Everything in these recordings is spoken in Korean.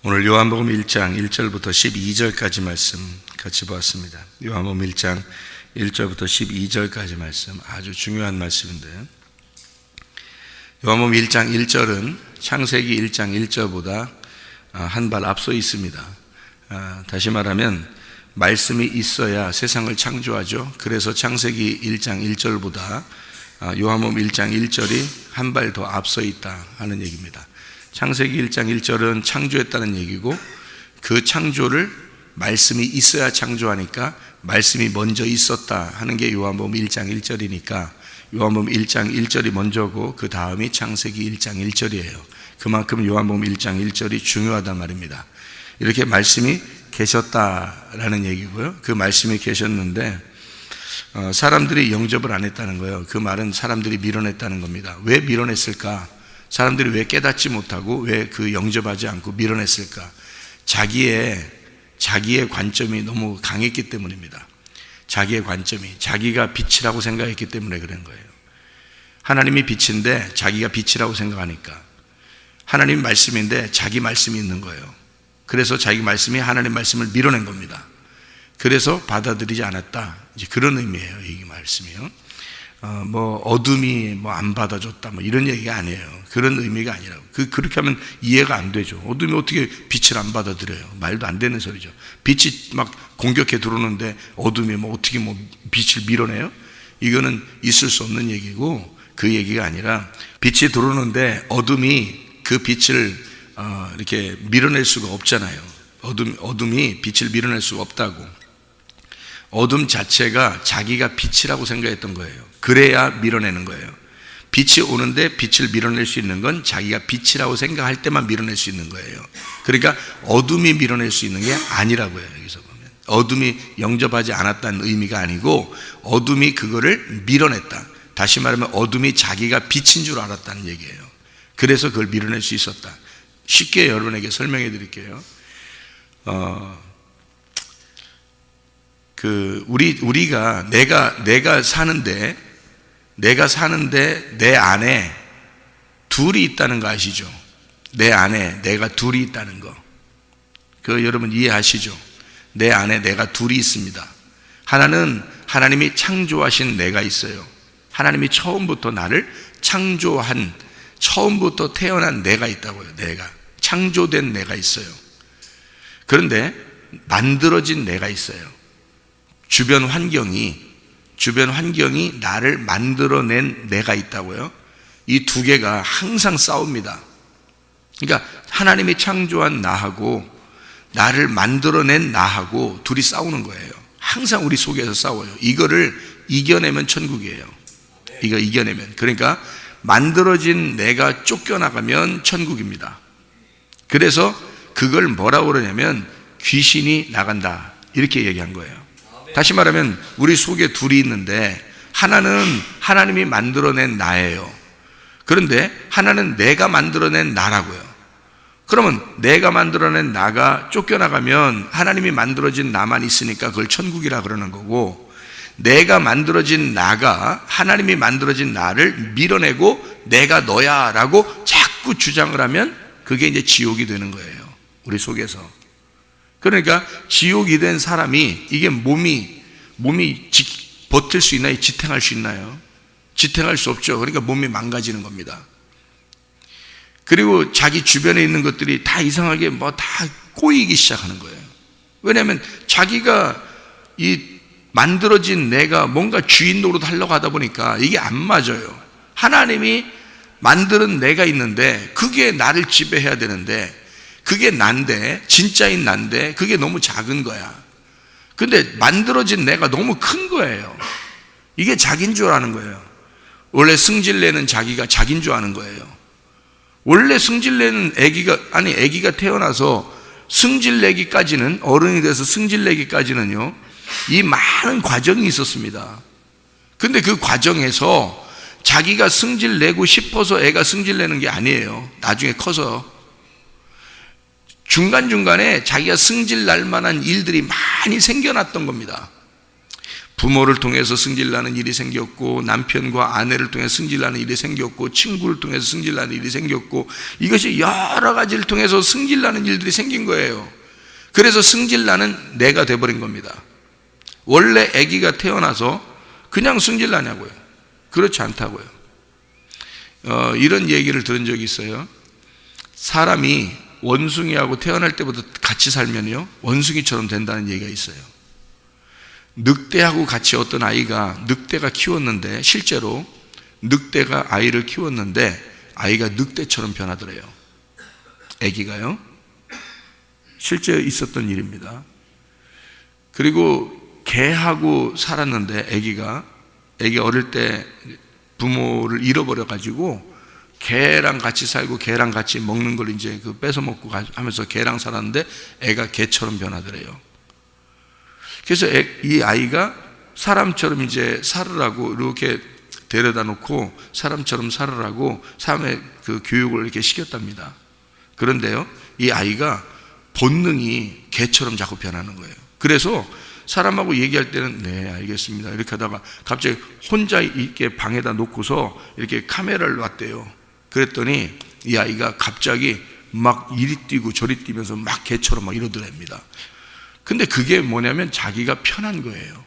오늘 요한복음 1장 1절부터 12절까지 말씀 같이 보았습니다. 요한복음 1장 1절부터 12절까지 말씀, 아주 중요한 말씀인데, 요한복음 1장 1절은 창세기 1장 1절보다 한 발 앞서 있습니다. 다시 말하면 말씀이 있어야 세상을 창조하죠. 그래서 창세기 1장 1절보다 요한복음 1장 1절이 한 발 더 앞서 있다 하는 얘기입니다. 창세기 1장 1절은 창조했다는 얘기고, 그 창조를 말씀이 있어야 창조하니까 말씀이 먼저 있었다 하는 게 요한복음 1장 1절이니까 요한복음 1장 1절이 먼저고 그 다음이 창세기 1장 1절이에요. 그만큼 요한복음 1장 1절이 중요하단 말입니다. 이렇게 말씀이 계셨다라는 얘기고요. 그 말씀이 계셨는데 사람들이 영접을 안 했다는 거예요. 그 말은 사람들이 밀어냈다는 겁니다. 왜 밀어냈을까? 사람들이 왜 깨닫지 못하고 왜 그 영접하지 않고 밀어냈을까? 자기의 관점이 너무 강했기 때문입니다. 자기의 관점이, 자기가 빛이라고 생각했기 때문에 그런 거예요. 하나님이 빛인데 자기가 빛이라고 생각하니까, 하나님 말씀인데 자기 말씀이 있는 거예요. 그래서 자기 말씀이 하나님 말씀을 밀어낸 겁니다. 그래서 받아들이지 않았다, 이제 그런 의미예요. 이 말씀이요. 어둠이 안 받아줬다, 이런 얘기가 아니에요. 그런 의미가 아니라고. 그렇게 하면 이해가 안 되죠. 어둠이 어떻게 빛을 안 받아들여요? 말도 안 되는 소리죠. 빛이 막 공격해 들어오는데 어둠이 어떻게 빛을 밀어내요? 이거는 있을 수 없는 얘기고, 그 얘기가 아니라 빛이 들어오는데 어둠이 그 빛을 이렇게 밀어낼 수가 없잖아요. 어둠이 빛을 밀어낼 수가 없다고. 어둠 자체가 자기가 빛이라고 생각했던 거예요. 그래야 밀어내는 거예요. 빛이 오는데 빛을 밀어낼 수 있는 건 자기가 빛이라고 생각할 때만 밀어낼 수 있는 거예요. 그러니까 어둠이 밀어낼 수 있는 게 아니라고요. 여기서 보면 어둠이 영접하지 않았다는 의미가 아니고, 어둠이 그거를 밀어냈다. 다시 말하면 어둠이 자기가 빛인 줄 알았다는 얘기예요. 그래서 그걸 밀어낼 수 있었다. 쉽게 여러분에게 설명해 드릴게요. 우리가 내가 사는데 내 안에 둘이 있다는 거 아시죠? 내 안에 내가 둘이 있다는 거. 그거 여러분 이해하시죠? 내 안에 내가 둘이 있습니다. 하나는 하나님이 창조하신 내가 있어요. 하나님이 처음부터 나를 창조한, 처음부터 태어난 내가 있다고요. 내가 창조된 내가 있어요. 그런데 만들어진 내가 있어요. 주변 환경이 나를 만들어낸 내가 있다고요. 이 두 개가 항상 싸웁니다. 그러니까 하나님이 창조한 나하고 나를 만들어낸 나하고 둘이 싸우는 거예요. 항상 우리 속에서 싸워요. 이거를 이겨내면 천국이에요. 이거 이겨내면. 그러니까 만들어진 내가 쫓겨나가면 천국입니다. 그래서 그걸 뭐라고 그러냐면 귀신이 나간다, 이렇게 얘기한 거예요. 다시 말하면 우리 속에 둘이 있는데, 하나는 하나님이 만들어낸 나예요. 그런데 하나는 내가 만들어낸 나라고요. 그러면 내가 만들어낸 나가 쫓겨나가면 하나님이 만들어진 나만 있으니까 그걸 천국이라 그러는 거고, 내가 만들어진 나가 하나님이 만들어진 나를 밀어내고 내가 너야 라고 자꾸 주장을 하면 그게 이제 지옥이 되는 거예요, 우리 속에서. 그러니까 지옥이 된 사람이, 이게 몸이 버틸 수 있나요? 지탱할 수 있나요? 지탱할 수 없죠. 그러니까 몸이 망가지는 겁니다. 그리고 자기 주변에 있는 것들이 다 이상하게 다 꼬이기 시작하는 거예요. 왜냐하면 자기가 이 만들어진 내가 뭔가 주인 노릇 하려고 하다 보니까 이게 안 맞아요. 하나님이 만드는 내가 있는데 그게 나를 지배해야 되는데, 그게 난데, 진짜인 난데 그게 너무 작은 거야. 근데 만들어진 내가 너무 큰 거예요. 이게 자기인 줄 아는 거예요. 원래 승질내는 자기가 자기인 줄 아는 거예요. 원래 승질내는 아기가 태어나서 승질내기까지는, 어른이 돼서 승질내기까지는요, 이 많은 과정이 있었습니다. 근데 그 과정에서 자기가 승질내고 싶어서 애가 승질내는 게 아니에요. 나중에 커서 중간중간에 자기가 승질 날 만한 일들이 많이 생겨났던 겁니다. 부모를 통해서 승질나는 일이 생겼고, 남편과 아내를 통해서 승질나는 일이 생겼고, 친구를 통해서 승질나는 일이 생겼고, 이것이 여러 가지를 통해서 승질나는 일들이 생긴 거예요. 그래서 승질나는 내가 돼버린 겁니다. 원래 아기가 태어나서 그냥 승질나냐고요? 그렇지 않다고요. 이런 얘기를 들은 적이 있어요. 사람이 원숭이하고 태어날 때부터 같이 살면요, 원숭이처럼 된다는 얘기가 있어요. 늑대하고 같이 어떤 아이가, 늑대가 키웠는데, 실제로 늑대가 아이를 키웠는데 아이가 늑대처럼 변하더래요. 아기가요. 실제 있었던 일입니다. 그리고 개하고 살았는데 아기 어릴 때 부모를 잃어버려 가지고 개랑 같이 살고 개랑 같이 먹는 걸 이제 뺏어 먹고 하면서 개랑 살았는데 애가 개처럼 변하더래요. 그래서 이 아이가 사람처럼 이제 살으라고 이렇게 데려다 놓고 사람처럼 살으라고 사람의 그 교육을 이렇게 시켰답니다. 그런데요, 이 아이가 본능이 개처럼 자꾸 변하는 거예요. 그래서 사람하고 얘기할 때는 네, 알겠습니다, 이렇게 하다가 갑자기 혼자 있게 방에다 놓고서 이렇게 카메라를 놨대요. 그랬더니 이 아이가 갑자기 막 이리 뛰고 저리 뛰면서 막 개처럼 막 이러더랍니다. 근데 그게 뭐냐면 자기가 편한 거예요.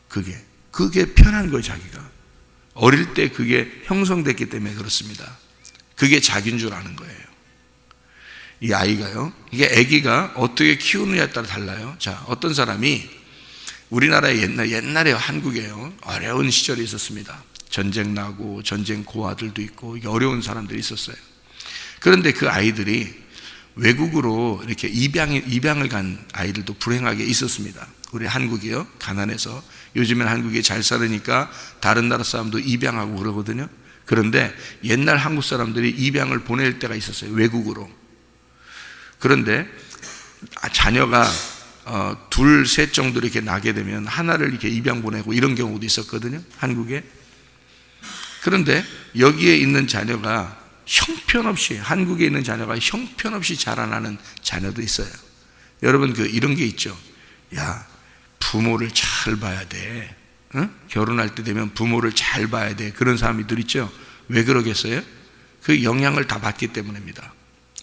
그게 편한 거예요. 자기가 어릴 때 그게 형성됐기 때문에 그렇습니다. 그게 자기인 줄 아는 거예요. 이 아이가요, 이게 아기가 어떻게 키우느냐에 따라 달라요. 자, 어떤 사람이 우리나라에 옛날에 한국에요, 어려운 시절이 있었습니다. 전쟁 나고 전쟁 고아들도 있고 어려운 사람들이 있었어요. 그런데 그 아이들이 외국으로 이렇게 입양을 간 아이들도 불행하게 있었습니다. 우리 한국이요, 가난해서. 요즘엔 한국이 잘 살으니까 다른 나라 사람도 입양하고 그러거든요. 그런데 옛날 한국 사람들이 입양을 보낼 때가 있었어요, 외국으로. 그런데 자녀가 둘, 셋 정도 이렇게 나게 되면 하나를 이렇게 입양 보내고 이런 경우도 있었거든요, 한국에. 그런데 여기에 있는 자녀가 형편없이, 한국에 있는 자녀가 형편없이 자라나는 자녀도 있어요. 여러분, 이런 게 있죠. 야, 부모를 잘 봐야 돼. 응? 결혼할 때 되면 부모를 잘 봐야 돼. 그런 사람들 있죠. 왜 그러겠어요? 그 영향을 다 받기 때문입니다.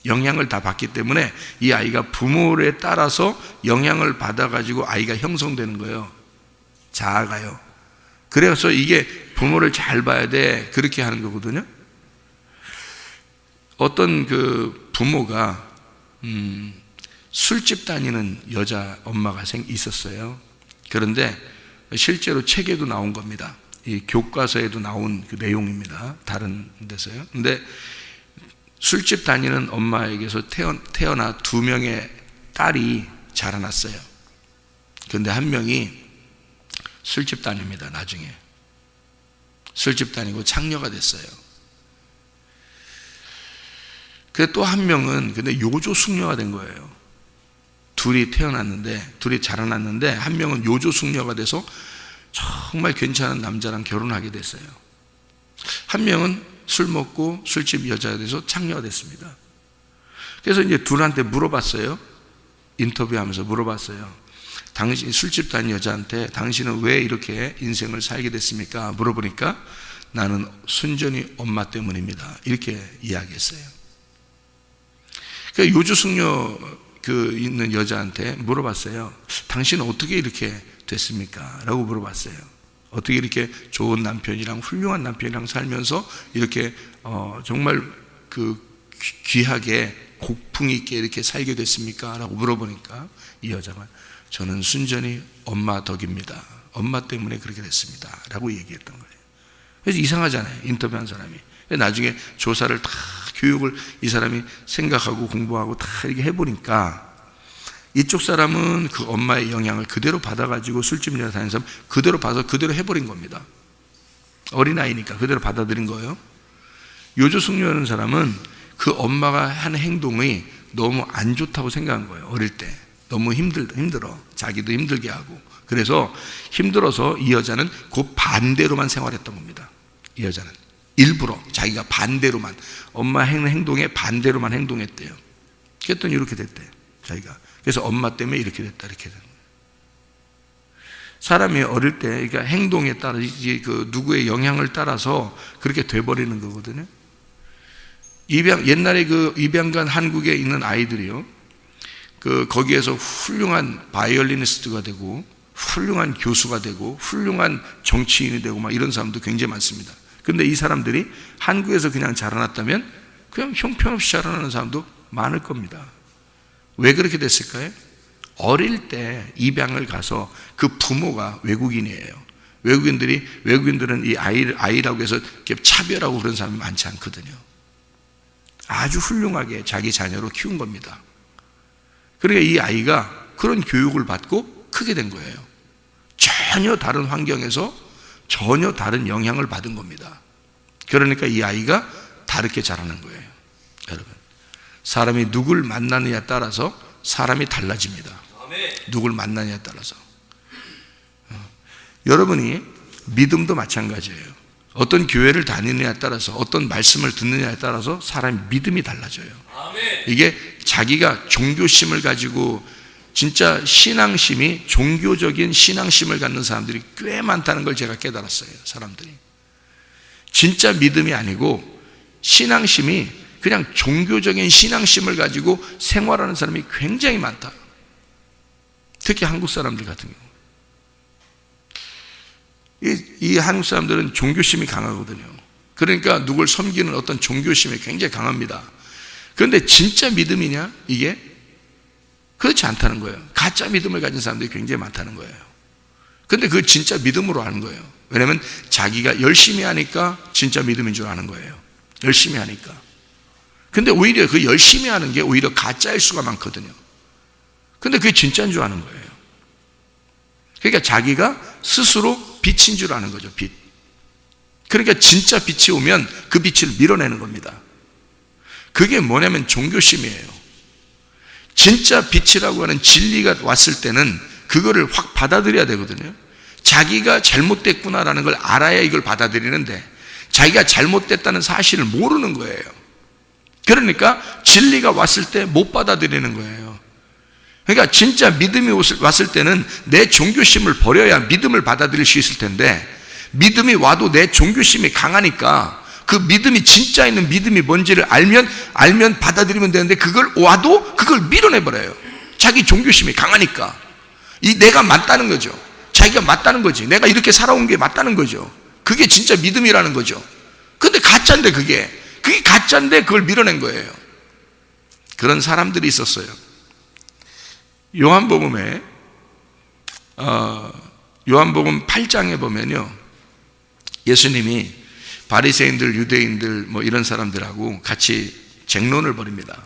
영향을 다 받기 때문에 이 아이가 부모에 따라서 영향을 받아가지고 아이가 형성되는 거예요. 자아가요. 그래서 이게 부모를 잘 봐야 돼, 그렇게 하는 거거든요. 어떤 부모가 술집 다니는 여자 엄마가 있었어요. 그런데 실제로 책에도 나온 겁니다. 이 교과서에도 나온 그 내용입니다. 다른 데서요. 근데 술집 다니는 엄마에게서 태어나 2명의 딸이 자라났어요. 그런데 한 명이 술집 다닙니다. 나중에 술집 다니고 창녀가 됐어요. 그 또 한 명은 근데 요조 숙녀가 된 거예요. 둘이 자라났는데 한 명은 요조 숙녀가 돼서 정말 괜찮은 남자랑 결혼하게 됐어요. 한 명은 술 먹고 술집 여자가 돼서 창녀가 됐습니다. 그래서 이제 둘한테 물어봤어요. 인터뷰하면서 물어봤어요. 당신 술집 다니는 여자한테 당신은 왜 이렇게 인생을 살게 됐습니까? 물어보니까 나는 순전히 엄마 때문입니다, 이렇게 이야기했어요. 그러니까 요조 숙녀 있는 여자한테 물어봤어요. 당신은 어떻게 이렇게 됐습니까? 라고 물어봤어요. 어떻게 이렇게 좋은 남편이랑 훌륭한 남편이랑 살면서 이렇게 정말 귀하게 고풍 있게 이렇게 살게 됐습니까? 라고 물어보니까 이 여자가 저는 순전히 엄마 덕입니다. 엄마 때문에 그렇게 됐습니다. 라고 얘기했던 거예요. 그래서 이상하잖아요, 인터뷰한 사람이. 나중에 조사를 다, 교육을 이 사람이 생각하고 공부하고 다 이렇게 해보니까 이쪽 사람은 그 엄마의 영향을 그대로 받아가지고 술집 여자 다니는 사람 그대로 봐서 그대로 해버린 겁니다. 어린아이니까 그대로 받아들인 거예요. 요조 숙녀라는 사람은 그 엄마가 하는 행동이 너무 안 좋다고 생각한 거예요. 어릴 때 너무 힘들어, 자기도 힘들게 하고. 그래서 힘들어서 이 여자는 그 반대로만 생활했던 겁니다. 이 여자는 일부러 자기가 반대로만, 엄마 행동에 반대로만 행동했대요. 그랬더니 이렇게 됐대요, 자기가. 그래서 엄마 때문에 이렇게 됐다, 이렇게 된 거예요. 사람이 어릴 때, 그러니까 행동에 따라, 그 누구의 영향을 따라서 그렇게 돼버리는 거거든요. 옛날에 그 입양간 한국에 있는 아이들이요, 거기에서 훌륭한 바이올리니스트가 되고, 훌륭한 교수가 되고, 훌륭한 정치인이 되고, 막 이런 사람도 굉장히 많습니다. 근데 이 사람들이 한국에서 그냥 자라났다면, 그냥 형편없이 자라나는 사람도 많을 겁니다. 왜 그렇게 됐을까요? 어릴 때 입양을 가서 그 부모가 외국인이에요. 외국인들은 이 아이라고 해서 이렇게 차별하고 그런 사람이 많지 않거든요. 아주 훌륭하게 자기 자녀로 키운 겁니다. 그러니까 이 아이가 그런 교육을 받고 크게 된 거예요. 전혀 다른 환경에서 전혀 다른 영향을 받은 겁니다. 그러니까 이 아이가 다르게 자라는 거예요. 여러분, 사람이 누굴 만나느냐에 따라서 사람이 달라집니다. 누굴 만나느냐에 따라서. 여러분이 믿음도 마찬가지예요. 어떤 교회를 다니느냐에 따라서, 어떤 말씀을 듣느냐에 따라서 사람의 믿음이 달라져요. 이게 자기가 종교심을 가지고, 진짜 신앙심이, 종교적인 신앙심을 갖는 사람들이 꽤 많다는 걸 제가 깨달았어요. 사람들이 진짜 믿음이 아니고 신앙심이 그냥 종교적인 신앙심을 가지고 생활하는 사람이 굉장히 많다. 특히 한국 사람들 같은 경우, 이 한국 사람들은 종교심이 강하거든요. 그러니까 누굴 섬기는 어떤 종교심이 굉장히 강합니다. 그런데 진짜 믿음이냐? 이게 그렇지 않다는 거예요. 가짜 믿음을 가진 사람들이 굉장히 많다는 거예요. 그런데 그 진짜 믿음으로 하는 거예요. 왜냐하면 자기가 열심히 하니까 진짜 믿음인 줄 아는 거예요. 열심히 하니까. 근데 오히려 그 열심히 하는 게 오히려 가짜일 수가 많거든요. 근데 그게 진짜인 줄 아는 거예요. 그러니까 자기가 스스로 빛인 줄 아는 거죠. 빛. 그러니까 진짜 빛이 오면 그 빛을 밀어내는 겁니다. 그게 뭐냐면 종교심이에요. 진짜 빛이라고 하는 진리가 왔을 때는 그거를 확 받아들여야 되거든요. 자기가 잘못됐구나라는 걸 알아야 이걸 받아들이는데, 자기가 잘못됐다는 사실을 모르는 거예요. 그러니까 진리가 왔을 때 못 받아들이는 거예요. 그러니까 진짜 믿음이 왔을 때는 내 종교심을 버려야 믿음을 받아들일 수 있을 텐데, 믿음이 와도 내 종교심이 강하니까 그 믿음이 진짜 있는 믿음이 뭔지를 알면 받아들이면 되는데, 그걸 와도 그걸 밀어내버려요. 자기 종교심이 강하니까. 내가 맞다는 거죠. 자기가 맞다는 거지. 내가 이렇게 살아온 게 맞다는 거죠. 그게 진짜 믿음이라는 거죠. 근데 가짜인데, 그게 가짜인데 그걸 밀어낸 거예요. 그런 사람들이 있었어요. 요한복음 8장에 보면요, 예수님이 바리새인들, 유대인들 뭐 이런 사람들하고 같이 쟁론을 벌입니다.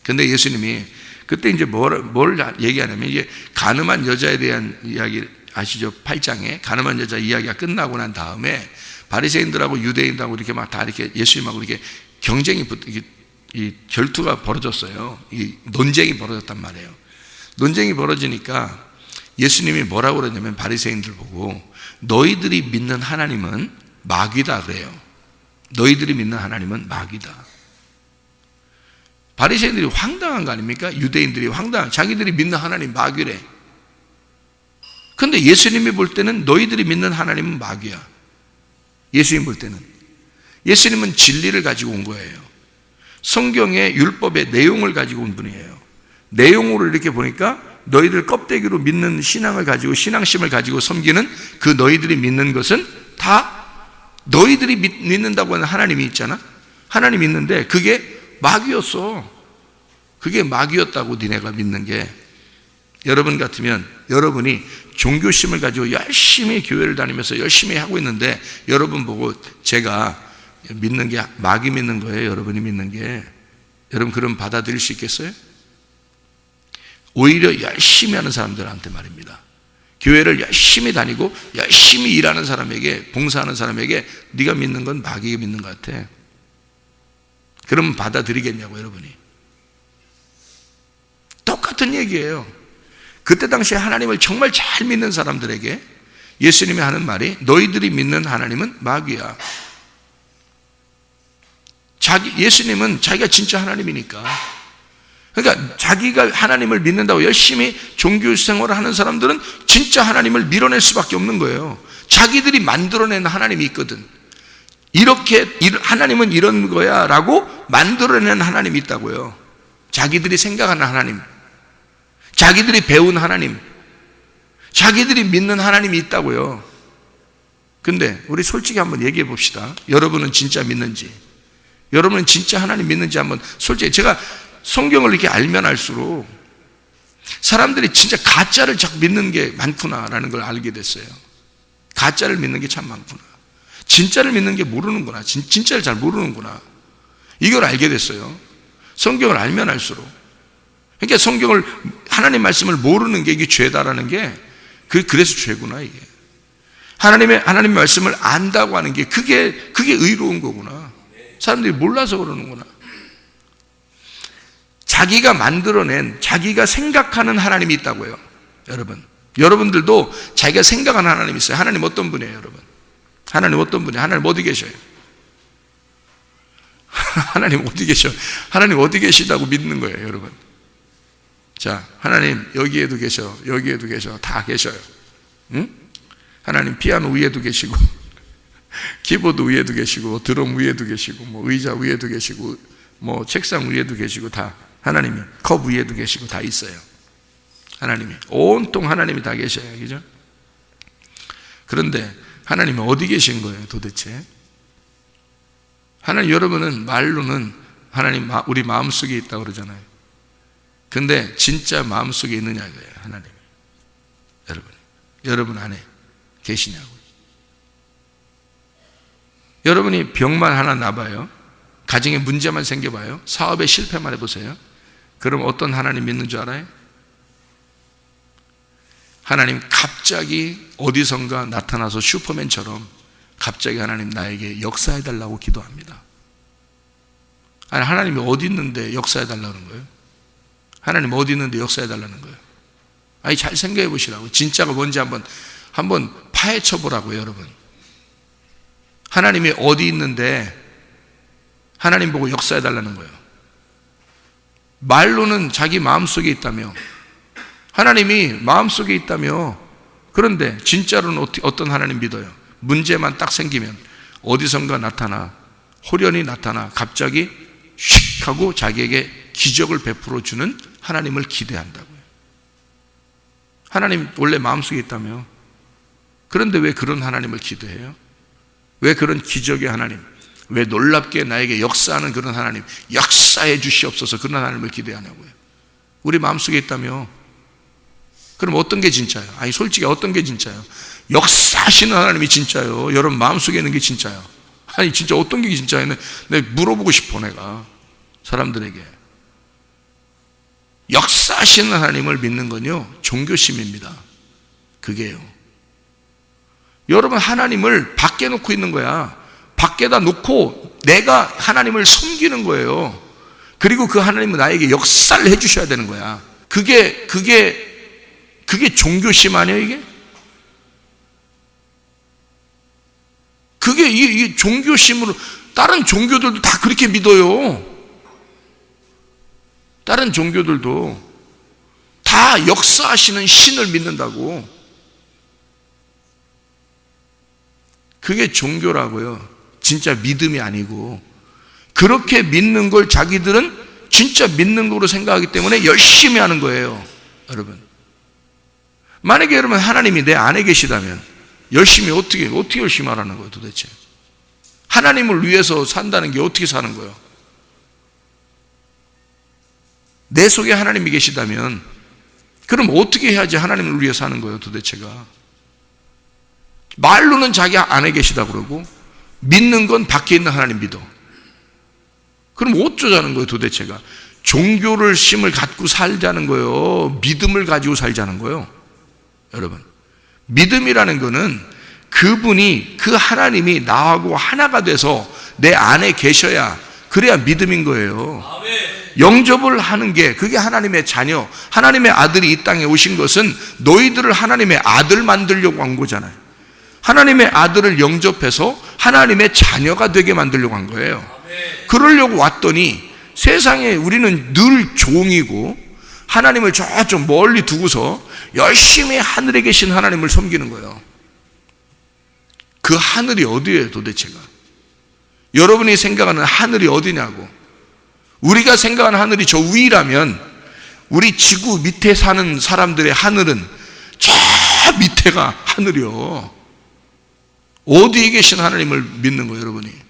근데 예수님이 그때 이제 뭘 얘기하냐면, 이게 가늠한 여자에 대한 이야기 아시죠? 8장에 가늠한 여자 이야기가 끝나고 난 다음에 바리새인들하고 유대인들하고 이렇게 막 다 이렇게 예수님하고 이렇게 이 결투가 벌어졌어요. 이 논쟁이 벌어졌단 말이에요. 논쟁이 벌어지니까 예수님이 뭐라고 그러냐면, 바리새인들 보고 너희들이 믿는 하나님은 마귀다 그래요. 너희들이 믿는 하나님은 마귀다. 바리새인들이 황당한 거 아닙니까? 유대인들이 자기들이 믿는 하나님 마귀래. 근데 예수님이 볼 때는 너희들이 믿는 하나님은 마귀야. 예수님 볼 때는. 예수님은 진리를 가지고 온 거예요. 성경의 율법의 내용을 가지고 온 분이에요. 내용으로 이렇게 보니까 너희들 껍데기로 믿는 신앙을 가지고, 신앙심을 가지고 섬기는 그 너희들이 믿는 것은 다 너희들이 믿는다고 하는 하나님이 있잖아. 하나님이 있는데 그게 마귀였어. 그게 마귀였다고 니네가 믿는 게. 여러분 같으면 여러분이 종교심을 가지고 열심히 교회를 다니면서 열심히 하고 있는데, 여러분 보고 제가 믿는 게 마귀 믿는 거예요, 여러분이 믿는 게. 여러분 그럼 받아들일 수 있겠어요? 오히려 열심히 하는 사람들한테 말입니다. 교회를 열심히 다니고 열심히 일하는 사람에게, 봉사하는 사람에게 네가 믿는 건 마귀가 믿는 것 같아. 그러면 받아들이겠냐고, 여러분이. 똑같은 얘기예요. 그때 당시에 하나님을 정말 잘 믿는 사람들에게 예수님이 하는 말이, 너희들이 믿는 하나님은 마귀야. 예수님은 자기가 진짜 하나님이니까. 그러니까 자기가 하나님을 믿는다고 열심히 종교 생활을 하는 사람들은 진짜 하나님을 밀어낼 수밖에 없는 거예요. 자기들이 만들어낸 하나님이 있거든. 이렇게 하나님은 이런 거야 라고 만들어낸 하나님이 있다고요. 자기들이 생각하는 하나님, 자기들이 배운 하나님, 자기들이 믿는 하나님이 있다고요. 근데 우리 솔직히 한번 얘기해 봅시다. 여러분은 진짜 믿는지, 여러분은 진짜 하나님 믿는지 한번 솔직히. 제가 성경을 이렇게 알면 알수록 사람들이 진짜 가짜를 자꾸 믿는 게 많구나라는 걸 알게 됐어요. 가짜를 믿는 게 참 많구나. 진짜를 믿는 게 모르는구나. 진짜를 잘 모르는구나. 이걸 알게 됐어요. 성경을 알면 알수록. 그러니까 성경을, 하나님 말씀을 모르는 게 이게 죄다라는 게, 그래서 죄구나, 이게. 하나님의 말씀을 안다고 하는 게 그게 의로운 거구나. 사람들이 몰라서 그러는구나. 자기가 만들어낸, 자기가 생각하는 하나님이 있다고요. 여러분들도 자기가 생각하는 하나님이 있어요. 하나님 어떤 분이에요, 여러분? 하나님 어떤 분이에요? 하나님 어디 계셔요? 하나님 어디 계셔? 하나님 어디 계시다고 믿는 거예요, 여러분. 자, 하나님 여기에도 계셔, 여기에도 계셔, 다 계셔요. 응? 하나님 피아노 위에도 계시고, 키보드 위에도 계시고, 드럼 위에도 계시고, 뭐 의자 위에도 계시고, 뭐 책상 위에도 계시고, 다 하나님이 컵 위에도 계시고 다 있어요. 하나님이 온통 하나님이 다 계셔요, 그죠? 그런데 하나님은 어디 계신 거예요, 도대체? 하나님, 여러분은 말로는 하나님 우리 마음속에 있다고 그러잖아요. 근데 진짜 마음속에 있느냐 이거예요, 하나님. 여러분 안에 계시냐고. 여러분이 병만 하나 나봐요, 가정에 문제만 생겨봐요, 사업에 실패만 해보세요. 그럼 어떤 하나님 믿는 줄 알아요? 하나님 갑자기 어디선가 나타나서 슈퍼맨처럼 갑자기 하나님 나에게 역사해달라고 기도합니다. 아니, 하나님이 어디 있는데 역사해달라는 거예요? 하나님 어디 있는데 역사해달라는 거예요? 아니, 잘 생각해 보시라고. 진짜가 뭔지 한번 파헤쳐 보라고요, 여러분. 하나님이 어디 있는데 하나님 보고 역사해달라는 거예요. 말로는 자기 마음속에 있다며, 하나님이 마음속에 있다며. 그런데 진짜로는 어떤 하나님 믿어요? 문제만 딱 생기면 어디선가 나타나, 호련히 나타나 갑자기 슉 하고 자기에게 기적을 베풀어 주는 하나님을 기대한다고요. 하나님 원래 마음속에 있다며. 그런데 왜 그런 하나님을 기대해요? 왜 그런 기적의 하나님, 왜 놀랍게 나에게 역사하는 그런 하나님, 역사해 주시옵소서, 그런 하나님을 기대하냐고요. 우리 마음속에 있다며. 그럼 어떤 게 진짜예요? 아니, 솔직히 어떤 게 진짜예요? 역사하시는 하나님이 진짜예요. 여러분 마음속에 있는 게 진짜예요. 아니, 진짜 어떤 게 진짜예요? 내가 물어보고 싶어, 내가 사람들에게. 역사하시는 하나님을 믿는 건요, 종교심입니다. 그게요. 여러분, 하나님을 밖에 놓고 있는 거야. 밖에다 놓고 내가 하나님을 섬기는 거예요. 그리고 그 하나님은 나에게 역사를 해주셔야 되는 거야. 그게 종교심 아니에요, 이게? 그게 이 종교심으로, 다른 종교들도 다 그렇게 믿어요. 다른 종교들도 다 역사하시는 신을 믿는다고. 그게 종교라고요. 진짜 믿음이 아니고. 그렇게 믿는 걸 자기들은 진짜 믿는 거로 생각하기 때문에 열심히 하는 거예요, 여러분. 만약에 여러분 하나님이 내 안에 계시다면 열심히 어떻게 열심히 하라는 거예요, 도대체? 하나님을 위해서 산다는 게 어떻게 사는 거예요? 내 속에 하나님이 계시다면 그럼 어떻게 해야지 하나님을 위해서 사는 거예요, 도대체가? 말로는 자기 안에 계시다고 그러고 믿는 건 밖에 있는 하나님 믿어. 그럼 어쩌자는 거예요, 도대체가? 종교를 심을 갖고 살자는 거예요? 믿음을 가지고 살자는 거예요? 여러분, 믿음이라는 거는 그분이, 그 하나님이 나하고 하나가 돼서 내 안에 계셔야, 그래야 믿음인 거예요. 영접을 하는 게, 그게 하나님의 자녀, 하나님의 아들이 이 땅에 오신 것은 너희들을 하나님의 아들 만들려고 한 거잖아요. 하나님의 아들을 영접해서 하나님의 자녀가 되게 만들려고 한 거예요. 그러려고 왔더니 세상에 우리는 늘 종이고 하나님을 저쪽 멀리 두고서 열심히 하늘에 계신 하나님을 섬기는 거예요. 그 하늘이 어디예요 도대체가? 여러분이 생각하는 하늘이 어디냐고. 우리가 생각하는 하늘이 저 위라면 우리 지구 밑에 사는 사람들의 하늘은 저 밑에가 하늘이요. 어디에 계신 하나님을 믿는 거예요 여러분이?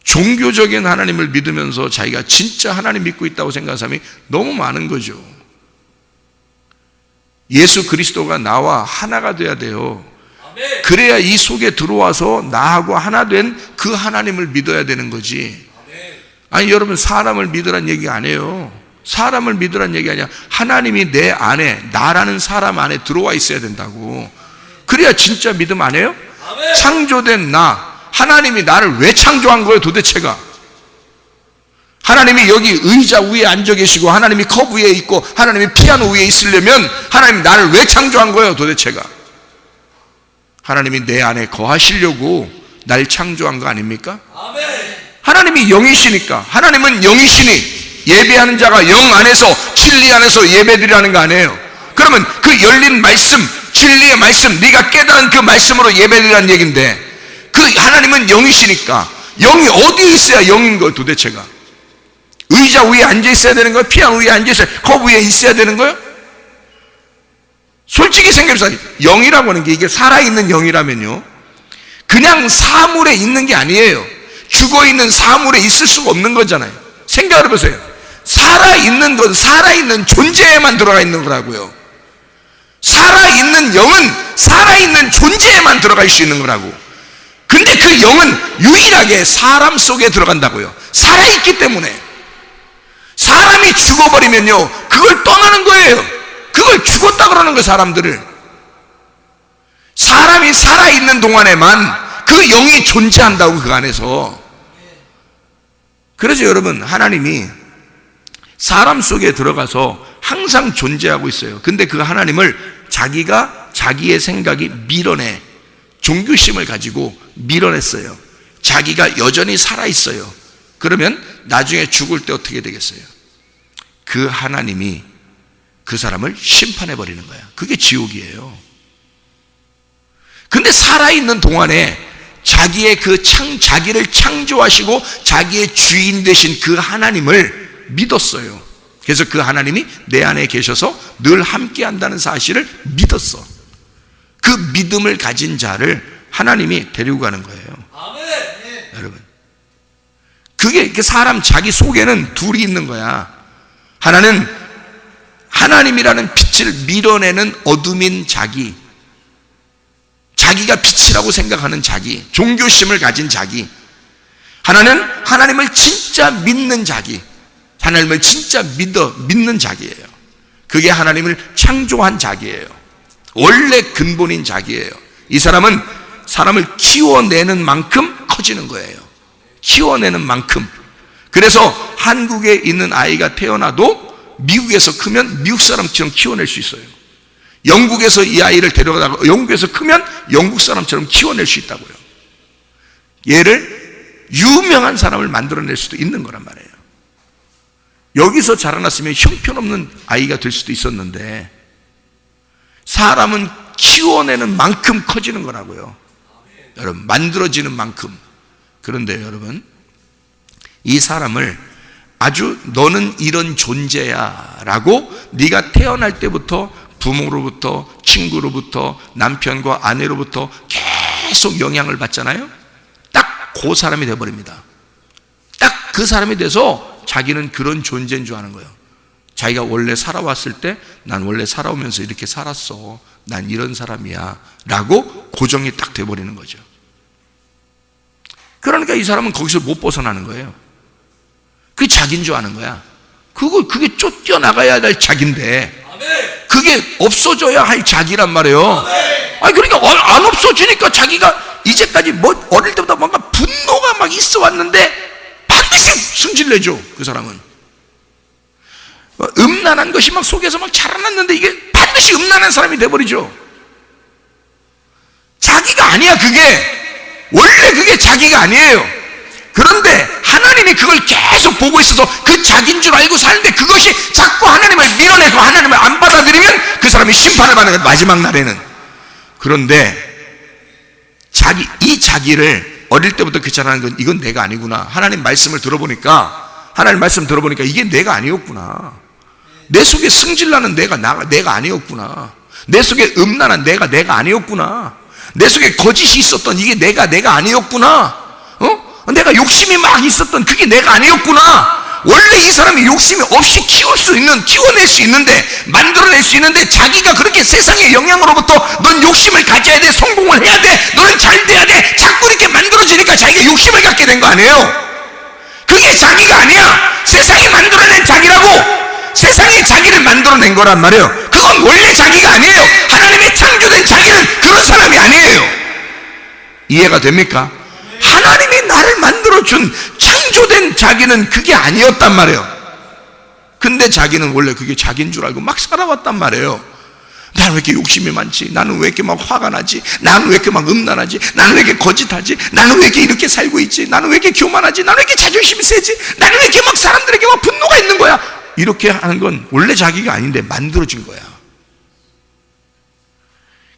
종교적인 하나님을 믿으면서 자기가 진짜 하나님 믿고 있다고 생각하는 사람이 너무 많은 거죠. 예수 그리스도가 나와 하나가 돼야 돼요. 그래야 이 속에 들어와서 나하고 하나 된 그 하나님을 믿어야 되는 거지. 아니 여러분 사람을 믿으란 얘기가 아니에요. 사람을 믿으란 얘기 아니야. 하나님이 내 안에 나라는 사람 안에 들어와 있어야 된다고. 그래야 진짜 믿음 아니에요? 창조된 나 하나님이 나를 왜 창조한 거예요 도대체가? 하나님이 여기 의자 위에 앉아 계시고 하나님이 컵 위에 있고 하나님이 피아노 위에 있으려면 하나님이 나를 왜 창조한 거예요 도대체가? 하나님이 내 안에 거하시려고 날 창조한 거 아닙니까? 하나님이 영이시니까. 하나님은 영이시니 예배하는 자가 영 안에서 진리 안에서 예배드리라는 거 아니에요? 그러면 그 열린 말씀, 진리의 말씀, 네가 깨달은 그 말씀으로 예배드리라는 얘기인데 그 하나님은 영이시니까 영이 어디에 있어야 영인 거예요 도대체가? 의자 위에 앉아 있어야 되는 거예요? 피아노 위에 앉아 있어야 컵 위에 있어야 되는 거예요? 솔직히 생각해보세요. 영이라고 하는 게 이게 살아있는 영이라면요 그냥 사물에 있는 게 아니에요. 죽어있는 사물에 있을 수가 없는 거잖아요. 생각을 해보세요. 살아있는 건 살아있는 존재에만 들어가 있는 거라고요. 살아있는 영은 살아있는 존재에만 들어갈 수 있는 거라고. 근데 그 영은 유일하게 사람 속에 들어간다고요. 살아있기 때문에. 사람이 죽어버리면요 그걸 떠나는 거예요. 그걸 죽었다 그러는 거예요 사람들을. 사람이 살아있는 동안에만 그 영이 존재한다고 그 안에서. 그래서 여러분 하나님이 사람 속에 들어가서 항상 존재하고 있어요. 근데 그 하나님을 자기가 자기의 생각이 밀어내 종교심을 가지고 밀어냈어요. 자기가 여전히 살아있어요. 그러면 나중에 죽을 때 어떻게 되겠어요? 그 하나님이 그 사람을 심판해버리는 거야. 그게 지옥이에요. 근데 살아있는 동안에 자기의 자기를 창조하시고 자기의 주인 되신 그 하나님을 믿었어요. 그래서 그 하나님이 내 안에 계셔서 늘 함께 한다는 사실을 믿었어. 그 믿음을 가진 자를 하나님이 데리고 가는 거예요. 여러분, 그게 사람 자기 속에는 둘이 있는 거야. 하나는 하나님이라는 빛을 밀어내는 어둠인 자기, 자기가 빛이라고 생각하는 자기, 종교심을 가진 자기. 하나는 하나님을 진짜 믿는 자기, 하나님을 진짜 믿는 자기예요. 그게 하나님을 창조한 자기예요. 원래 근본인 자기예요. 이 사람은 사람을 키워내는 만큼 커지는 거예요. 키워내는 만큼. 그래서 한국에 있는 아이가 태어나도 미국에서 크면 미국 사람처럼 키워낼 수 있어요. 영국에서 이 아이를 데려가다가 영국에서 크면 영국 사람처럼 키워낼 수 있다고요. 얘를 유명한 사람을 만들어낼 수도 있는 거란 말이에요. 여기서 자라났으면 형편없는 아이가 될 수도 있었는데 사람은 키워내는 만큼 커지는 거라고요. 여러분, 만들어지는 만큼. 그런데 여러분, 이 사람을 아주 너는 이런 존재야 라고 네가 태어날 때부터 부모로부터, 친구로부터, 남편과 아내로부터 계속 영향을 받잖아요. 딱 그 사람이 돼버립니다. 딱 그 사람이 돼서 자기는 그런 존재인 줄 아는 거예요. 자기가 원래 살아왔을 때 난 원래 살아오면서 이렇게 살았어, 난 이런 사람이야 라고 고정이 딱 돼버리는 거죠. 그러니까 이 사람은 거기서 못 벗어나는 거예요. 그게 자기인 줄 아는 거야. 그게 쫓겨나가야 될 자기인데 그게 없어져야 할 자기란 말이에요. 아니 그러니까 안 없어지니까 자기가 이제까지 어릴 때부터 뭔가 분노가 막 있어 왔는데 반드시 승질내죠. 그 사람은 음란한 것이 막 속에서 막 자라났는데 이게 반드시 음란한 사람이 돼버리죠. 자기가 아니야. 그게 원래 그게 자기가 아니에요. 그런데 하나님이 그걸 계속 보고 있어서 그 자기인 줄 알고 사는데 그것이 자꾸 하나님을 밀어내고 하나님을 안 받아들이면 그 사람이 심판을 받는 거예요, 마지막 날에는. 그런데 이 자기를 어릴 때부터 귀찮아하는 건 이건 내가 아니구나. 하나님 말씀 들어보니까 이게 내가 아니었구나. 내 속에 승질나는 내가 아니었구나. 내 속에 음란한 내가 아니었구나. 내 속에 거짓이 있었던 이게 내가 아니었구나. 내가 욕심이 막 있었던 그게 내가 아니었구나. 원래 이 사람이 욕심이 없이 키워낼 수 있는데, 만들어낼 수 있는데, 자기가 그렇게 세상의 영향으로부터 넌 욕심을 가져야 돼, 성공을 해야 돼, 너는 잘 돼야 돼, 자꾸 이렇게 만들어지니까 자기가 욕심을 갖게 된 거 아니에요? 그게 자기가 아니야. 세상이 만들어낸 자기라고. 세상이 자기를 만들어낸 거란 말이에요. 그건 원래 자기가 아니에요. 하나님의 창조된 자기는 그런 사람이 아니에요. 이해가 됩니까? 하나님이 나를 만들어준 창조된 자기는 그게 아니었단 말이에요. 근데 자기는 원래 그게 자기인 줄 알고 막 살아왔단 말이에요. 나는 왜 이렇게 욕심이 많지? 나는 왜 이렇게 막 화가 나지? 나는 왜 이렇게 막 음란하지? 나는 왜 이렇게 거짓하지? 나는 왜 이렇게 살고 있지? 나는 왜 이렇게 교만하지? 나는 왜 이렇게 자존심이 세지? 나는 왜 이렇게 막 사람들에게 막 분노가 있는 거야? 이렇게 하는 건 원래 자기가 아닌데 만들어진 거야.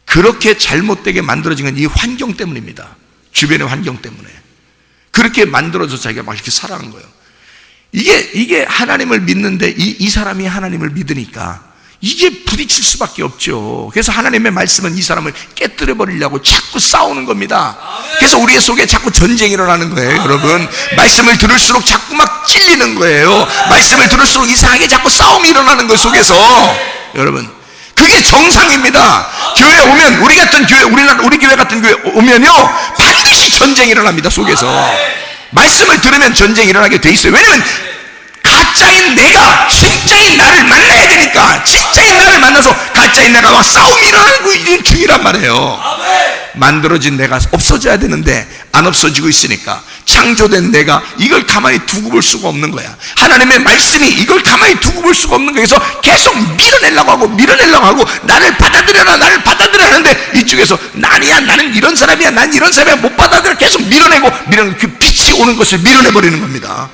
그렇게 잘못되게 만들어진 건 이 환경 때문입니다. 주변의 환경 때문에. 그렇게 만들어서 자기가 막 이렇게 살아가는 거예요. 이게 하나님을 믿는데 이 사람이 하나님을 믿으니까 이게 부딪힐 수밖에 없죠. 그래서 하나님의 말씀은 이 사람을 깨뜨려 버리려고 자꾸 싸우는 겁니다. 그래서 우리 속에 자꾸 전쟁이 일어나는 거예요, 여러분. 말씀을 들을수록 자꾸 막 찔리는 거예요. 말씀을 들을수록 이상하게 자꾸 싸움이 일어나는 것 속에서. 여러분, 그게 정상입니다. 교회 오면, 우리 교회 같은 교회 오면요, 반드시 전쟁이 일어납니다, 속에서. 말씀을 들으면 전쟁이 일어나게 돼 있어요. 왜냐면 가짜인 내가 진짜인 나를 만나야 되니까. 진짜인 나를 만나서 가짜인 내가 막 싸움이 일어나는 중이란 말이에요. 만들어진 내가 없어져야 되는데 안 없어지고 있으니까 창조된 내가 이걸 가만히 두고 볼 수가 없는 거야. 하나님의 말씀이 이걸 가만히 두고 볼 수가 없는 거예요. 그래서 계속 밀어내려고 하고 나를 받아들여라 하는데 이쪽에서 아니야, 나는 이런 사람이야, 난 이런 사람이야, 못 받아들여. 계속 밀어내고 그 빛이 오는 것을 밀어내버리는 겁니다.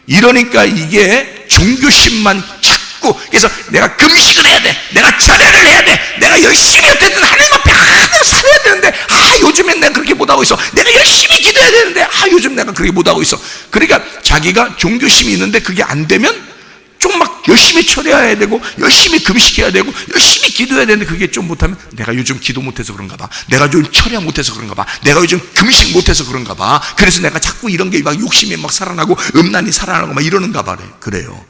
이러니까 이게 종교심만 자꾸. 그래서 내가 금식을 해야 돼, 내가 절약을 해야 돼, 내가 열심히 어쨌든 하나님 앞에 하나님 살아야 되는데 요즘엔 내가 그렇게 못하고 있어. 내가 열심히 기도해야 되는데 요즘 내가 그렇게 못하고 있어. 그러니까 자기가 종교심이 있는데 그게 안 되면 좀 막 열심히 철야해야 되고 열심히 금식해야 되고 열심히 기도해야 되는데 그게 좀 못하면 내가 요즘 기도 못해서 그런가 봐, 내가 요즘 철야 못해서 그런가 봐, 내가 요즘 금식 못해서 그런가 봐, 그래서 내가 자꾸 이런 게 막 욕심이 막 살아나고 음란이 살아나고 막 이러는가 봐. 그래요?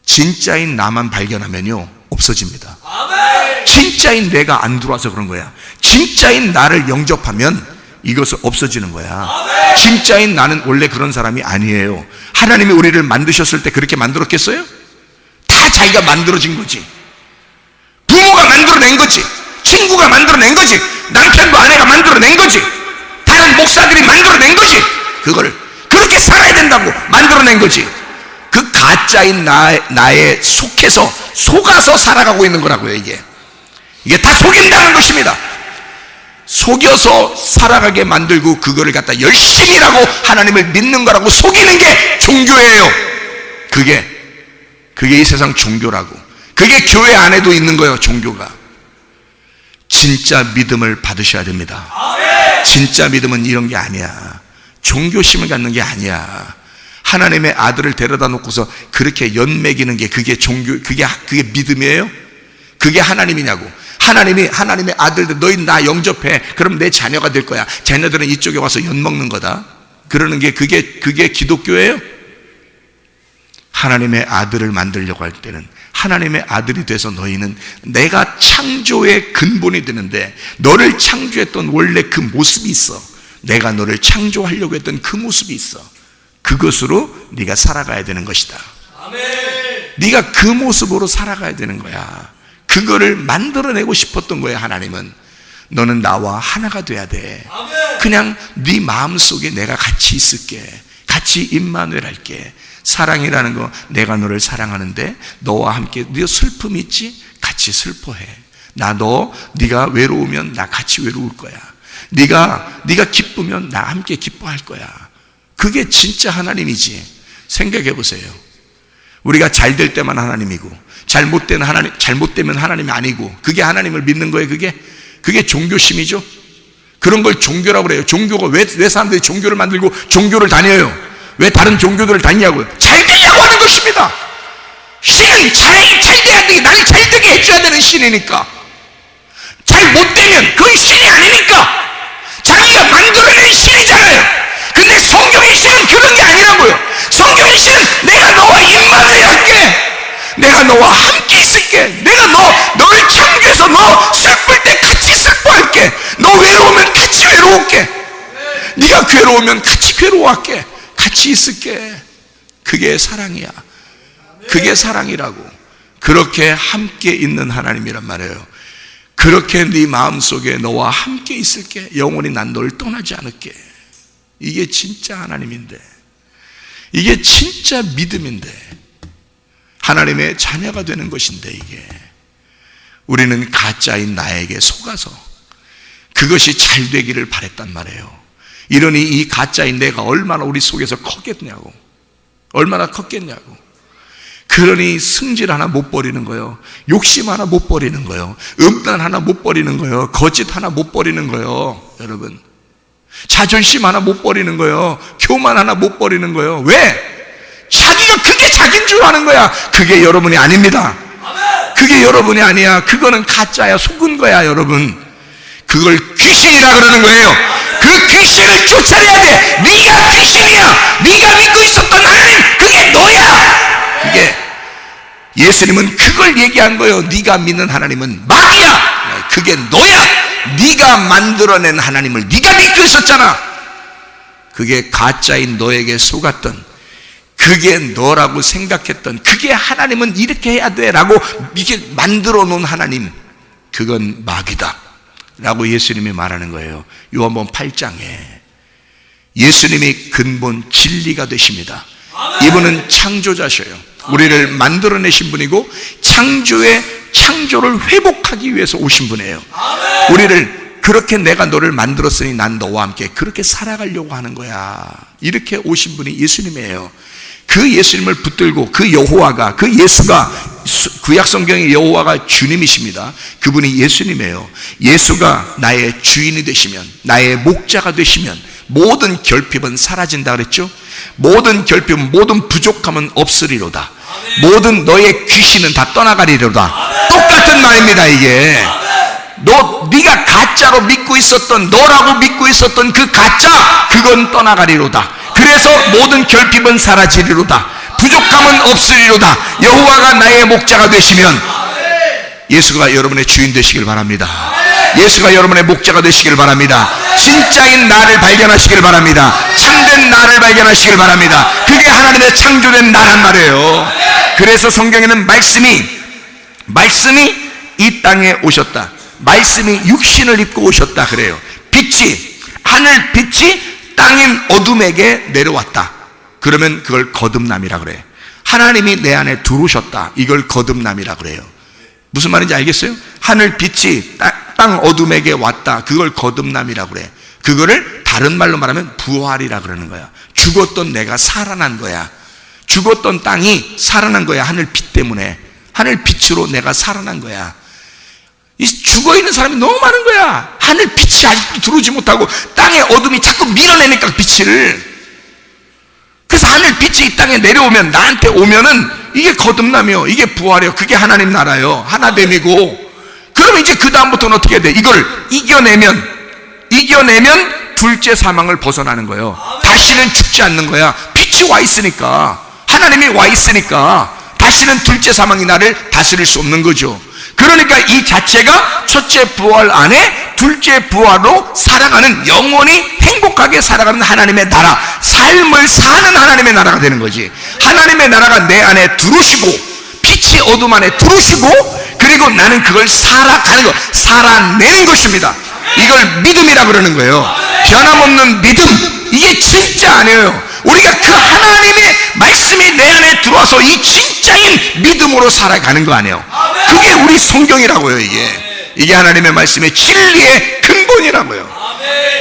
진짜인 나만 발견하면요 없어집니다. 진짜인 내가 안 들어와서 그런 거야. 진짜인 나를 영접하면 이것은 없어지는 거야. 진짜인 나는 원래 그런 사람이 아니에요. 하나님이 우리를 만드셨을 때 그렇게 만들었겠어요? 다 자기가 만들어진 거지. 부모가 만들어낸 거지. 친구가 만들어낸 거지. 남편과 아내가 만들어낸 거지. 다른 목사들이 만들어낸 거지. 그거를 그렇게 살아야 된다고 만들어낸 거지. 그 가짜인 나에 속아서 살아가고 있는 거라고요. 이게 다 속인다는 것입니다. 속여서 살아가게 만들고 그거를 갖다 열심히라고 하나님을 믿는 거라고 속이는 게 종교예요. 그게 이 세상 종교라고. 그게 교회 안에도 있는 거예요, 종교가. 진짜 믿음을 받으셔야 됩니다. 진짜 믿음은 이런 게 아니야. 종교심을 갖는 게 아니야. 하나님의 아들을 데려다 놓고서 그렇게 연맥이는 게 그게 그게 믿음이에요? 그게 하나님이냐고. 하나님의 아들들, 너희 나 영접해. 그럼 내 자녀가 될 거야. 자녀들은 이쪽에 와서 엿먹는 거다. 그러는 게 그게 기독교예요? 하나님의 아들을 만들려고 할 때는 하나님의 아들이 돼서 너희는 내가 창조의 근본이 되는데 너를 창조했던 원래 그 모습이 있어. 내가 너를 창조하려고 했던 그 모습이 있어. 그것으로 네가 살아가야 되는 것이다. 아멘. 네가 그 모습으로 살아가야 되는 거야. 그거를 만들어내고 싶었던 거예요. 하나님은 너는 나와 하나가 돼야 돼. 아멘. 그냥 네 마음속에 내가 같이 있을게. 같이 임마누엘 할게. 사랑이라는 거, 내가 너를 사랑하는데 너와 함께 네 슬픔이 있지? 같이 슬퍼해. 네가 외로우면 나 같이 외로울 거야. 네가 기쁘면 나 함께 기뻐할 거야. 그게 진짜 하나님이지. 생각해 보세요. 우리가 잘 될 때만 하나님이고 잘못되면 하나님이 아니고, 그게 하나님을 믿는 거예요. 그게 종교심이죠. 그런 걸 종교라고 그래요. 종교가 왜 사람들이 종교를 만들고 종교를 다녀요? 왜 다른 종교들을 다니냐고요? 잘 되려고 하는 것입니다. 신은 잘 돼야 돼. 나를 잘 되게 해줘야 되는 신이니까. 잘 못되면 그건 신이 아니니까. 자기가 만들어낸 신이잖아요. 근데 성경의 신은 그런 게 아니라고요. 성경의 신은 내가 너와 임마누엘 할게. 내가 너와 함께 있을게. 내가 너를 창조해서 너 슬플 때 같이 슬퍼할게. 너 외로우면 같이 외로울게. 네가 괴로우면 같이 괴로워할게. 같이 있을게. 그게 사랑이야. 그게 사랑이라고. 그렇게 함께 있는 하나님이란 말이에요. 그렇게 네 마음속에 너와 함께 있을게. 영원히 난 너를 떠나지 않을게. 이게 진짜 하나님인데, 이게 진짜 믿음인데, 하나님의 자녀가 되는 것인데, 이게 우리는 가짜인 나에게 속아서 그것이 잘 되기를 바랬단 말이에요. 이러니 이 가짜인 내가 얼마나 우리 속에서 컸겠냐고. 얼마나 컸겠냐고. 그러니 승질 하나 못 버리는 거예요. 욕심 하나 못 버리는 거예요. 음란 하나 못 버리는 거예요. 거짓 하나 못 버리는 거예요. 여러분, 자존심 하나 못 버리는 거예요. 교만 하나 못 버리는 거예요. 왜? 자기가 그게 자기인 줄 아는 거야. 그게 여러분이 아닙니다. 그게 여러분이 아니야. 그거는 가짜야. 속은 거야. 여러분, 그걸 귀신이라 그러는 거예요. 그 귀신을 쫓아내야 돼. 네가 귀신이야. 네가 믿고 있었던 하나님, 그게 너야. 그게 예수님은 그걸 얘기한 거예요. 네가 믿는 하나님은 마귀야. 그게 너야. 네가 만들어낸 하나님을 네가 믿고 있었잖아. 그게 가짜인 너에게 속았던, 그게 너라고 생각했던, 그게 하나님은 이렇게 해야 돼 라고 이렇게 만들어 놓은 하나님, 그건 마귀다 라고 예수님이 말하는 거예요. 요한복음 8장에 예수님이 근본 진리가 되십니다. 이분은 창조자셔요. 우리를 만들어내신 분이고 창조를 회복하기 위해서 오신 분이에요. 우리를 그렇게, 내가 너를 만들었으니 난 너와 함께 그렇게 살아가려고 하는 거야. 이렇게 오신 분이 예수님이에요. 그 예수님을 붙들고, 그 여호와가, 그 예수가, 구약성경의 여호와가 주님이십니다. 그분이 예수님이에요. 예수가 나의 주인이 되시면, 나의 목자가 되시면 모든 결핍은 사라진다 그랬죠. 모든 결핍은, 모든 부족함은 없으리로다. 모든 너의 귀신은 다 떠나가리로다. 똑같은 말입니다. 이게 네가 가짜로 믿고 있었던, 너라고 믿고 있었던 그 가짜, 그건 떠나가리로다. 그래서 모든 결핍은 사라지리로다. 부족함은 없으리로다. 여호와가 나의 목자가 되시면, 예수가 여러분의 주인 되시길 바랍니다. 예수가 여러분의 목자가 되시길 바랍니다. 진짜인 나를 발견하시길 바랍니다. 참된 나를 발견하시길 바랍니다. 그게 하나님의 창조된 나란 말이에요. 그래서 성경에는 말씀이 이 땅에 오셨다. 말씀이 육신을 입고 오셨다 그래요. 하늘 빛이 땅인 어둠에게 내려왔다. 그러면 그걸 거듭남이라 그래. 하나님이 내 안에 들어오셨다. 이걸 거듭남이라 그래요. 무슨 말인지 알겠어요? 하늘 빛이 땅 어둠에게 왔다. 그걸 거듭남이라 그래. 그거를 다른 말로 말하면 부활이라 그러는 거야. 죽었던 내가 살아난 거야. 죽었던 땅이 살아난 거야. 하늘 빛 때문에. 하늘 빛으로 내가 살아난 거야. 이 죽어있는 사람이 너무 많은 거야. 하늘 빛이 아직도 들어오지 못하고 땅의 어둠이 자꾸 밀어내니까 빛을. 그래서 하늘 빛이 이 땅에 내려오면, 나한테 오면은 이게 거듭나며, 이게 부활이요. 그게 하나님 나라요. 하나됨이고. 그러면 이제 그 다음부터는 어떻게 해야 돼? 이걸 이겨내면 둘째 사망을 벗어나는 거예요. 다시는 죽지 않는 거야. 빛이 와 있으니까, 하나님이 와 있으니까 다시는 둘째 사망이 나를 다스릴 수 없는 거죠. 그러니까 이 자체가 첫째 부활 안에 둘째 부활로 살아가는, 영원히 행복하게 살아가는 하나님의 나라, 삶을 사는 하나님의 나라가 되는 거지. 하나님의 나라가 내 안에 들어오시고, 빛이 어둠 안에 들어오시고, 그리고 나는 그걸 살아가는 것, 살아내는 것입니다. 이걸 믿음이라 그러는 거예요. 변함없는 믿음. 이게 진짜 아니에요. 우리가 그 하나님의 말씀이 내 안에 들어와서 이 진짜인 믿음으로 살아가는 거 아니에요. 그게 우리 성경이라고요. 이게 하나님의 말씀의 진리의 근본이라고요.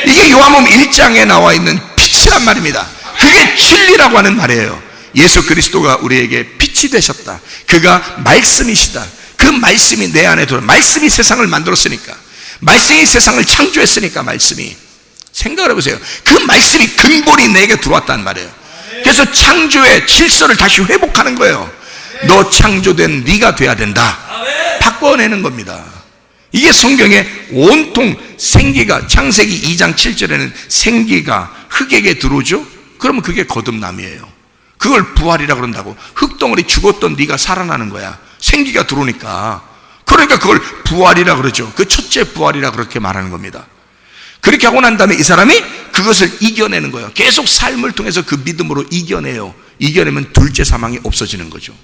이게 요한복음 1장에 나와 있는 빛이란 말입니다. 그게 진리라고 하는 말이에요. 예수 그리스도가 우리에게 빛이 되셨다. 그가 말씀이시다. 그 말씀이 내 안에 들어, 말씀이 세상을 만들었으니까, 말씀이 세상을 창조했으니까, 말씀이, 생각을 해보세요. 그 말씀이 근본이 내게 들어왔단 말이에요. 그래서 창조의 질서를 다시 회복하는 거예요. 너 창조된 네가 돼야 된다. 바꿔내는 겁니다. 이게 성경에 온통 생기가, 창세기 2장 7절에는 생기가 흙에게 들어오죠. 그러면 그게 거듭남이에요. 그걸 부활이라 그런다고. 흙덩어리 죽었던 네가 살아나는 거야. 생기가 들어오니까. 그러니까 그걸 부활이라 그러죠. 그 첫째 부활이라 그렇게 말하는 겁니다. 그렇게 하고 난 다음에 이 사람이 그것을 이겨내는 거예요. 계속 삶을 통해서 그 믿음으로 이겨내요. 이겨내면 둘째 사망이 없어지는 거죠.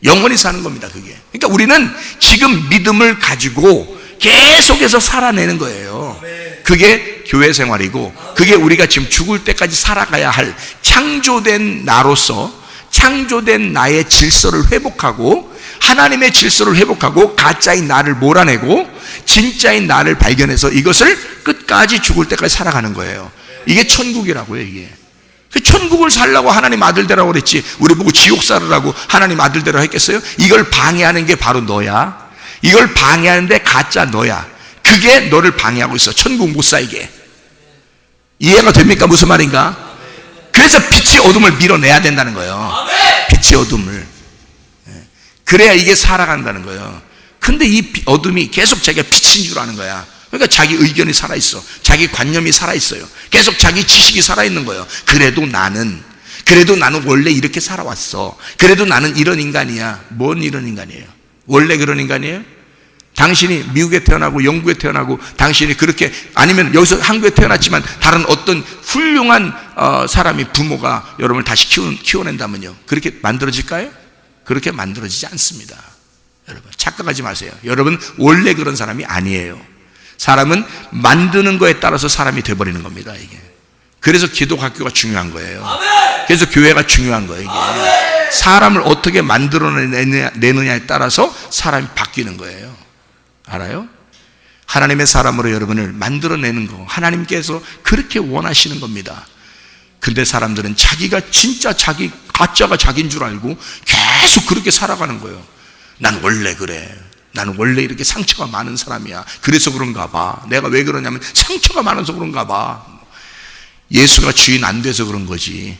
영원히 사는 겁니다, 그게. 그러니까 우리는 지금 믿음을 가지고 계속해서 살아내는 거예요. 그게 교회 생활이고, 그게 우리가 지금 죽을 때까지 살아가야 할 창조된 나로서 창조된 나의 질서를 회복하고, 하나님의 질서를 회복하고, 가짜인 나를 몰아내고 진짜인 나를 발견해서 이것을 끝까지 죽을 때까지 살아가는 거예요. 이게 천국이라고요. 이게 천국을 살라고 하나님 아들되라고 그랬지, 우리 보고 지옥 살으라고 하나님 아들되라고 했겠어요? 이걸 방해하는 게 바로 너야. 이걸 방해하는데 가짜 너야. 그게 너를 방해하고 있어. 천국 못 살게. 이해가 됩니까? 무슨 말인가? 그래서 빛이 어둠을 밀어내야 된다는 거예요. 빛이 어둠을. 그래야 이게 살아간다는 거예요. 근데 이 어둠이 계속 자기가 빛인 줄 아는 거야. 그러니까 자기 의견이 살아있어. 자기 관념이 살아있어요. 계속 자기 지식이 살아있는 거예요. 그래도 나는 원래 이렇게 살아왔어. 그래도 나는 이런 인간이야. 뭔 이런 인간이에요? 원래 그런 인간이에요? 당신이 미국에 태어나고 영국에 태어나고, 당신이 그렇게, 아니면 여기서 한국에 태어났지만 다른 어떤 훌륭한 사람이, 부모가 여러분을 다시 키워낸다면요, 그렇게 만들어질까요? 그렇게 만들어지지 않습니다. 여러분 착각하지 마세요. 여러분 원래 그런 사람이 아니에요. 사람은 만드는 거에 따라서 사람이 돼버리는 겁니다. 이게. 그래서 기독학교가 중요한 거예요. 그래서 교회가 중요한 거예요. 이게. 사람을 어떻게 만들어내느냐에 따라서 사람이 바뀌는 거예요. 알아요? 하나님의 사람으로 여러분을 만들어내는 거, 하나님께서 그렇게 원하시는 겁니다. 근데 사람들은 자기가 진짜 가짜가 자기인 줄 알고 계속 그렇게 살아가는 거예요. 난 원래 그래. 나는 원래 이렇게 상처가 많은 사람이야. 그래서 그런가 봐. 내가 왜 그러냐면 상처가 많아서 그런가 봐. 예수가 주인 안 돼서 그런 거지.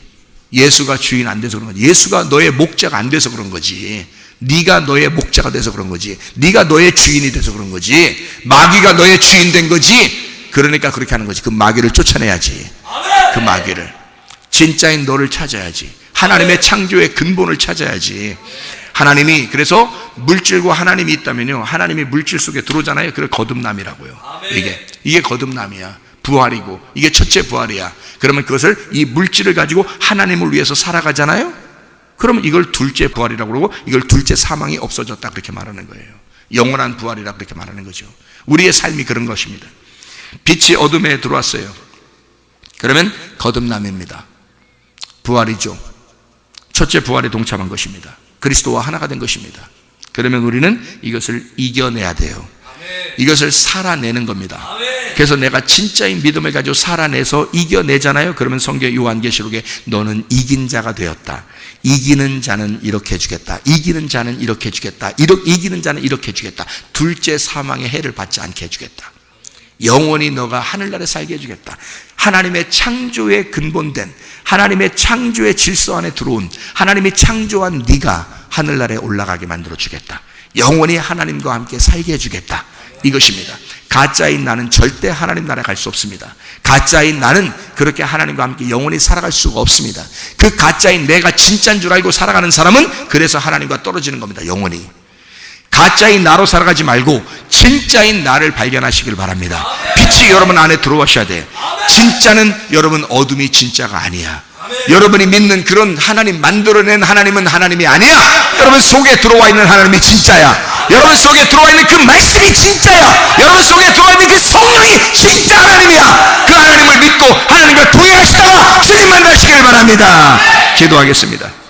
예수가 주인 안 돼서 그런 거지. 예수가 너의 목자가 안 돼서 그런 거지. 네가 너의 목자가 돼서 그런 거지. 네가 너의 주인이 돼서 그런 거지. 마귀가 너의 주인 된 거지. 그러니까 그렇게 하는 거지. 그 마귀를 쫓아내야지. 그 마귀를. 진짜인 너를 찾아야지. 하나님의 창조의 근본을 찾아야지. 하나님이, 그래서 물질과 하나님이 있다면요, 하나님이 물질 속에 들어오잖아요. 그걸 거듭남이라고요. 이게 거듭남이야. 부활이고, 이게 첫째 부활이야. 그러면 그것을, 이 물질을 가지고 하나님을 위해서 살아가잖아요. 그러면 이걸 둘째 부활이라고 그러고, 이걸 둘째 사망이 없어졌다 그렇게 말하는 거예요. 영원한 부활이라 그렇게 말하는 거죠. 우리의 삶이 그런 것입니다. 빛이 어둠에 들어왔어요. 그러면 거듭남입니다. 부활이죠. 첫째 부활에 동참한 것입니다. 그리스도와 하나가 된 것입니다. 그러면 우리는 이것을 이겨내야 돼요. 이것을 살아내는 겁니다. 그래서 내가 진짜인 믿음을 가지고 살아내서 이겨내잖아요. 그러면 성경 요한계시록에 너는 이긴 자가 되었다. 이기는 자는 이렇게 해주겠다. 이기는 자는 이렇게 해주겠다. 이기는 자는 이렇게 해주겠다. 둘째 사망의 해를 받지 않게 해주겠다. 영원히 너가 하늘나라에 살게 해주겠다. 하나님의 창조에 근본된, 하나님의 창조의 질서 안에 들어온, 하나님이 창조한 네가 하늘나라에 올라가게 만들어주겠다. 영원히 하나님과 함께 살게 해주겠다. 이것입니다. 가짜인 나는 절대 하나님 나라에 갈 수 없습니다. 가짜인 나는 그렇게 하나님과 함께 영원히 살아갈 수가 없습니다. 그 가짜인 내가 진짜인 줄 알고 살아가는 사람은 그래서 하나님과 떨어지는 겁니다. 영원히. 가짜인 나로 살아가지 말고 진짜인 나를 발견하시길 바랍니다. 빛이 여러분 안에 들어오셔야 돼요. 진짜는 여러분 어둠이 진짜가 아니야. 여러분이 믿는 그런 하나님, 만들어낸 하나님은 하나님이 아니야. 여러분 속에 들어와 있는 하나님이 진짜야. 여러분 속에 들어와 있는 그 말씀이 진짜야. 여러분 속에 들어와 있는 그 성령이 진짜 하나님이야. 그 하나님을 믿고 하나님과 동행하시다가 주님 만나시길 바랍니다. 기도하겠습니다.